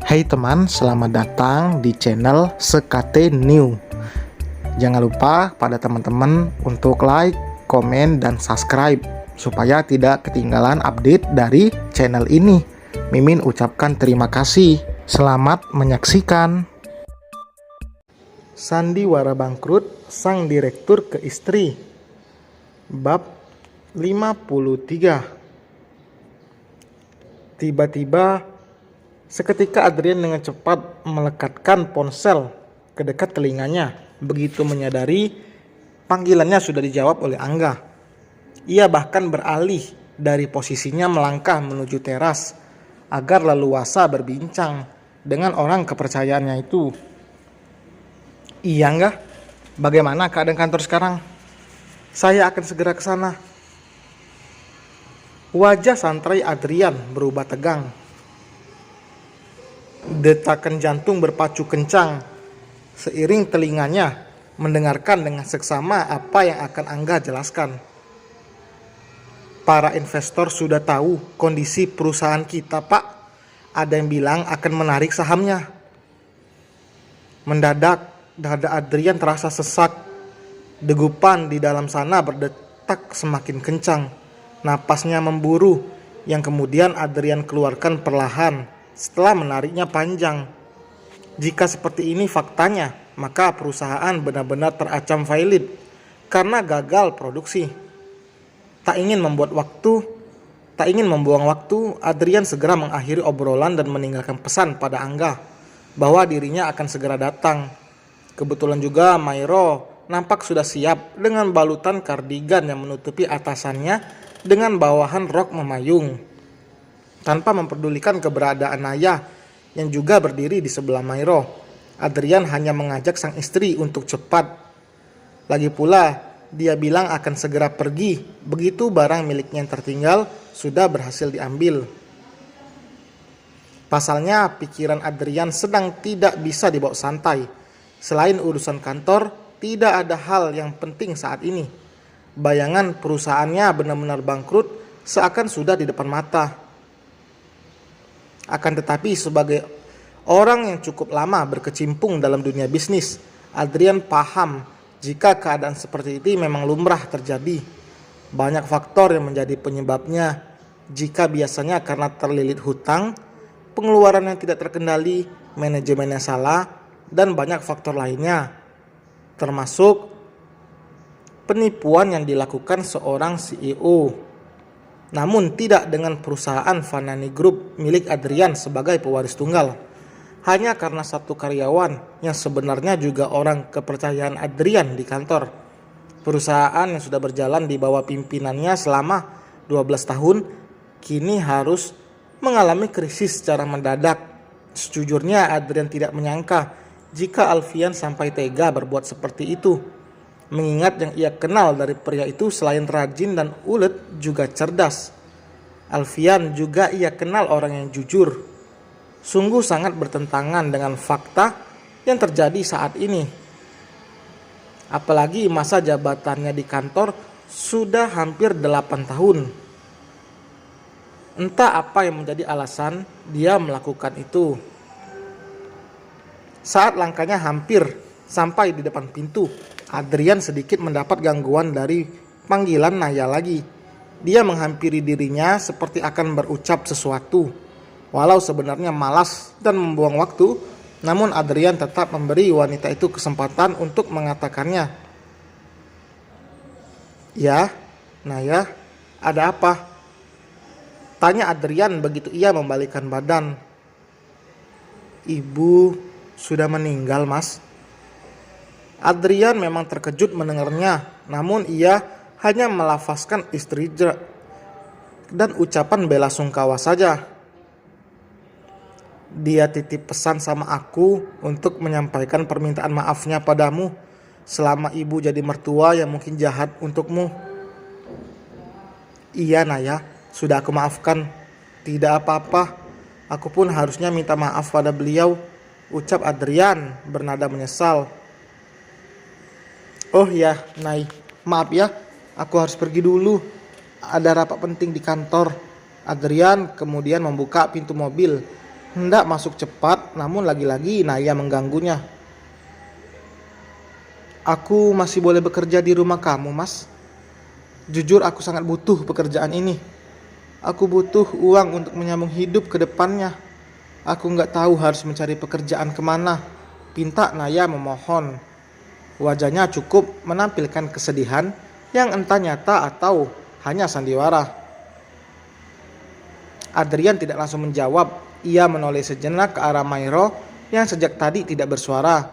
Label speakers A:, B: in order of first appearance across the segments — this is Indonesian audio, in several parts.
A: Hai teman, selamat datang di channel Sekate New. Jangan lupa pada teman-teman untuk like, komen, dan subscribe supaya tidak ketinggalan update dari channel ini. Mimin ucapkan terima kasih. Selamat menyaksikan. Sandiwara bangkrut, sang direktur ke istri. Bab 53. Tiba-tiba seketika Adrian dengan cepat melekatkan ponsel ke dekat telinganya. Begitu menyadari panggilannya sudah dijawab oleh Angga. Ia bahkan beralih dari posisinya melangkah menuju teras agar leluasa berbincang dengan orang kepercayaannya itu. Iya Angga, bagaimana keadaan kantor sekarang? Saya akan segera ke sana. Wajah santai Adrian berubah tegang. Detakan jantung berpacu kencang seiring telinganya mendengarkan dengan seksama apa yang akan Angga jelaskan. Para investor sudah tahu kondisi perusahaan kita, Pak. Ada yang bilang akan menarik sahamnya. Mendadak dada Adrian terasa sesak. Degupan di dalam sana berdetak semakin kencang. Napasnya memburu yang kemudian Adrian keluarkan perlahan setelah menariknya panjang. Jika seperti ini faktanya, maka perusahaan benar-benar terancam failit karena gagal produksi. Tak ingin membuang waktu, Adrian segera mengakhiri obrolan dan meninggalkan pesan pada Angga bahwa dirinya akan segera datang. Kebetulan juga Mairo nampak sudah siap dengan balutan kardigan yang menutupi atasannya dengan bawahan rok memayung. Tanpa memperdulikan keberadaan Naya yang juga berdiri di sebelah Mairo, Adrian hanya mengajak sang istri untuk cepat. Lagi pula, dia bilang akan segera pergi begitu barang miliknya yang tertinggal sudah berhasil diambil. Pasalnya, pikiran Adrian sedang tidak bisa dibawa santai. Selain urusan kantor, tidak ada hal yang penting saat ini. Bayangan perusahaannya benar-benar bangkrut seakan sudah di depan mata. Akan tetapi sebagai orang yang cukup lama berkecimpung dalam dunia bisnis, Adrian paham jika keadaan seperti itu memang lumrah terjadi. Banyak faktor yang menjadi penyebabnya. Jika biasanya karena terlilit hutang, pengeluaran yang tidak terkendali, manajemen yang salah, dan banyak faktor lainnya. Termasuk penipuan yang dilakukan seorang CEO. Namun tidak dengan perusahaan Fanani Group milik Adrian sebagai pewaris tunggal. Hanya karena satu karyawan yang sebenarnya juga orang kepercayaan Adrian di kantor. Perusahaan yang sudah berjalan di bawah pimpinannya selama 12 tahun kini harus mengalami krisis secara mendadak. Sejujurnya Adrian tidak menyangka jika Alfian sampai tega berbuat seperti itu. Mengingat yang ia kenal dari pria itu selain rajin dan ulet juga cerdas. Alfian juga ia kenal orang yang jujur. Sungguh sangat bertentangan dengan fakta yang terjadi saat ini. Apalagi masa jabatannya di kantor sudah hampir 8 tahun. Entah apa yang menjadi alasan dia melakukan itu. Saat langkahnya hampir sampai di depan pintu, Adrian sedikit mendapat gangguan dari panggilan Naya lagi. Dia menghampiri dirinya seperti akan berucap sesuatu. Walau sebenarnya malas dan membuang waktu, namun Adrian tetap memberi wanita itu kesempatan untuk mengatakannya. Ya, Naya, ada apa? Tanya Adrian begitu ia membalikkan badan. Ibu sudah meninggal, Mas. Adrian memang terkejut mendengarnya, namun ia hanya melafazkan istirja dan ucapan bela sungkawa saja. Dia titip pesan sama aku untuk menyampaikan permintaan maafnya padamu selama ibu jadi mertua yang mungkin jahat untukmu. Iya Naya, sudah aku maafkan. Tidak apa-apa, aku pun harusnya minta maaf pada beliau, ucap Adrian bernada menyesal. Oh ya, Nay, maaf ya, aku harus pergi dulu. Ada rapat penting di kantor. Adrian kemudian membuka pintu mobil Hendak masuk cepat, namun lagi-lagi Naya mengganggunya. Aku masih boleh bekerja di rumah kamu, Mas? Jujur aku sangat butuh pekerjaan ini. Aku butuh uang untuk menyambung hidup ke depannya. Aku nggak tahu harus mencari pekerjaan kemana. Pinta Naya memohon. Wajahnya cukup menampilkan kesedihan yang entah nyata atau hanya sandiwara. Adrian tidak langsung menjawab. Ia menoleh sejenak ke arah Mairo yang sejak tadi tidak bersuara.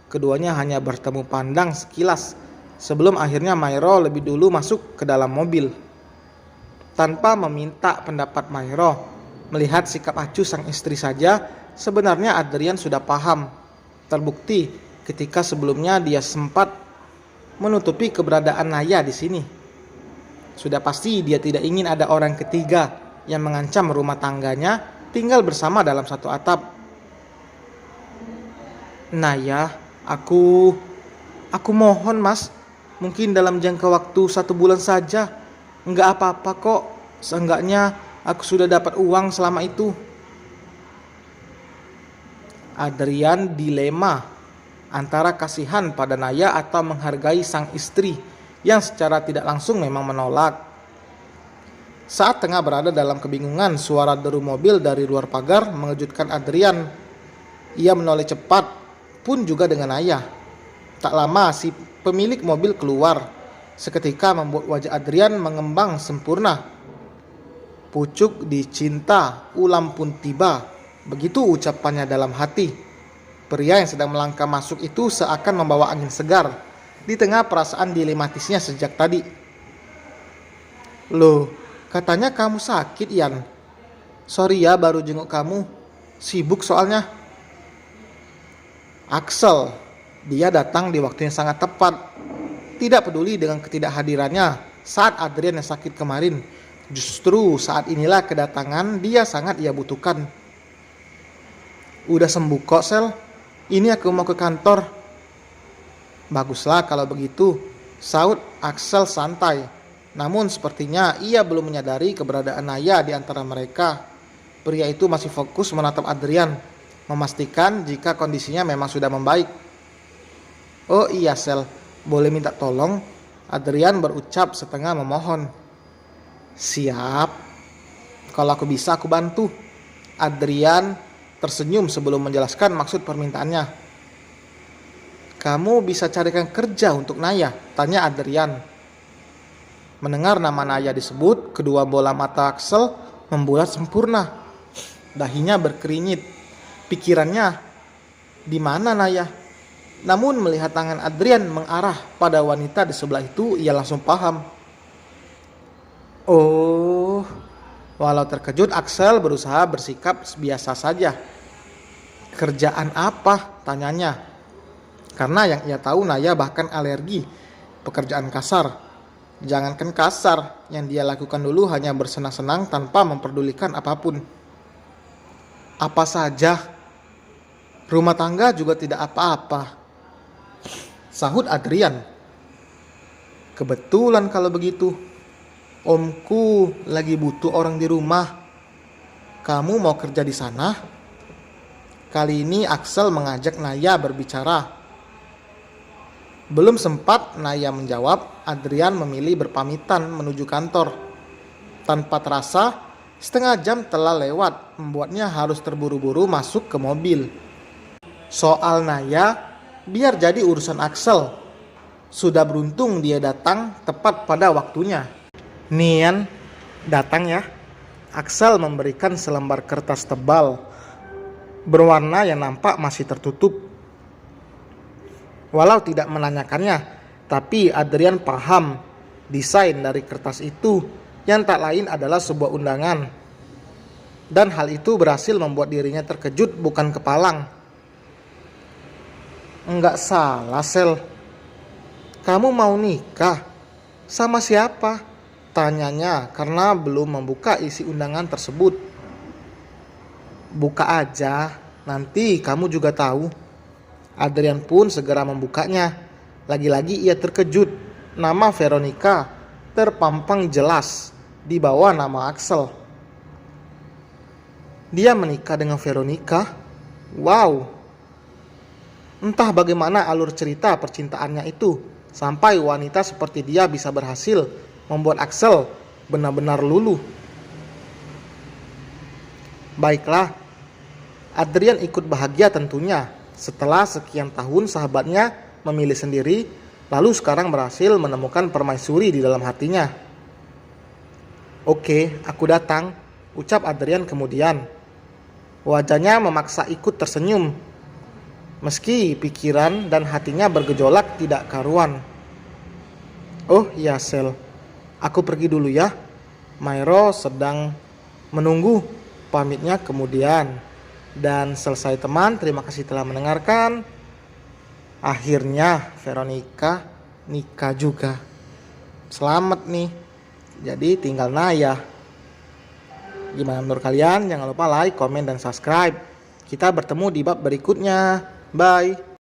A: Keduanya hanya bertemu pandang sekilas sebelum akhirnya Mairo lebih dulu masuk ke dalam mobil. Tanpa meminta pendapat Mairo, melihat sikap acuh sang istri saja, sebenarnya Adrian sudah paham. Terbukti ketika sebelumnya dia sempat menutupi keberadaan Naya di sini. Sudah pasti dia tidak ingin ada orang ketiga yang mengancam rumah tangganya tinggal bersama dalam satu atap. Naya, aku mohon, Mas, mungkin dalam jangka waktu 1 bulan saja. Enggak apa-apa kok, seenggaknya aku sudah dapat uang selama itu. Adrian dilema antara kasihan pada Naya atau menghargai sang istri yang secara tidak langsung memang menolak. Saat tengah berada dalam kebingungan, suara deru mobil dari luar pagar mengejutkan Adrian. Ia menoleh cepat, pun juga dengan Naya. Tak lama si pemilik mobil keluar, seketika membuat wajah Adrian mengembang sempurna. Pucuk dicinta, ulam pun tiba, begitu ucapannya dalam hati. Pria yang sedang melangkah masuk itu seakan membawa angin segar di tengah perasaan dilematisnya sejak tadi. Loh, katanya kamu sakit, Yan. Sorry ya baru jenguk kamu, sibuk soalnya. Axel, dia datang di waktu yang sangat tepat. Tidak peduli dengan ketidakhadirannya saat Adrian yang sakit kemarin. Justru saat inilah kedatangan dia sangat ia butuhkan. Udah sembuh kok, Sel. Ini aku mau ke kantor. Baguslah kalau begitu, saut Axel santai. Namun sepertinya ia belum menyadari keberadaan Naya di antara mereka. Pria itu masih fokus menatap Adrian, memastikan jika kondisinya memang sudah membaik. Oh iya, Sel, boleh minta tolong? Adrian berucap setengah memohon. Siap, kalau aku bisa aku bantu. Adrian tersenyum sebelum menjelaskan maksud permintaannya. Kamu bisa carikan kerja untuk Naya? Tanya Adrian. Mendengar nama Naya disebut, kedua bola mata Axel membulat sempurna. Dahinya berkeringat. Pikirannya, di mana Naya? Namun melihat tangan Adrian mengarah pada wanita di sebelah itu, ia langsung paham. Oh, walau terkejut, Axel berusaha bersikap biasa saja. Kerjaan apa? Tanyanya. Karena yang ia tahu Naya bahkan alergi pekerjaan kasar. Jangankan kasar, yang dia lakukan dulu hanya bersenang-senang tanpa memperdulikan apapun. Apa saja? Rumah tangga juga tidak apa-apa, sahut Adrian. Kebetulan kalau begitu. Omku lagi butuh orang di rumah. Kamu mau kerja di sana? Kali ini Axel mengajak Naya berbicara. Belum sempat Naya menjawab, Adrian memilih berpamitan menuju kantor. Tanpa terasa, setengah jam telah lewat, membuatnya harus terburu-buru masuk ke mobil. Soal Naya, biar jadi urusan Axel. Sudah beruntung dia datang tepat pada waktunya. Nian, datang ya. Axel memberikan selembar kertas tebal berwarna yang nampak masih tertutup. Walau tidak menanyakannya, tapi Adrian paham desain dari kertas itu yang tak lain adalah sebuah undangan. Dan hal itu berhasil membuat dirinya terkejut bukan kepalang. Enggak salah, Sel. Kamu mau nikah? Sama siapa? Tanyanya karena belum membuka isi undangan tersebut. Buka aja, nanti kamu juga tahu. Adrian pun segera membukanya. Lagi-lagi ia terkejut. Nama Veronica terpampang jelas di bawah nama Axel. Dia menikah dengan Veronica. Wow. Entah bagaimana alur cerita percintaannya itu, sampai wanita seperti dia bisa berhasil membuat Axel benar-benar luluh. Baiklah, Adrian ikut bahagia tentunya setelah sekian tahun sahabatnya memilih sendiri, lalu sekarang berhasil menemukan permaisuri di dalam hatinya. Oke, aku datang, ucap Adrian kemudian. Wajahnya memaksa ikut tersenyum, meski pikiran dan hatinya bergejolak tidak karuan. Oh iya Sel, aku pergi dulu ya. Mairo sedang menunggu, pamitnya kemudian. Dan selesai teman, terima kasih telah mendengarkan. Akhirnya Veronica nikah juga. Selamat nih. Jadi tinggal Naya. Gimana menurut kalian? Jangan lupa like, komen, dan subscribe. Kita bertemu di bab berikutnya. Bye.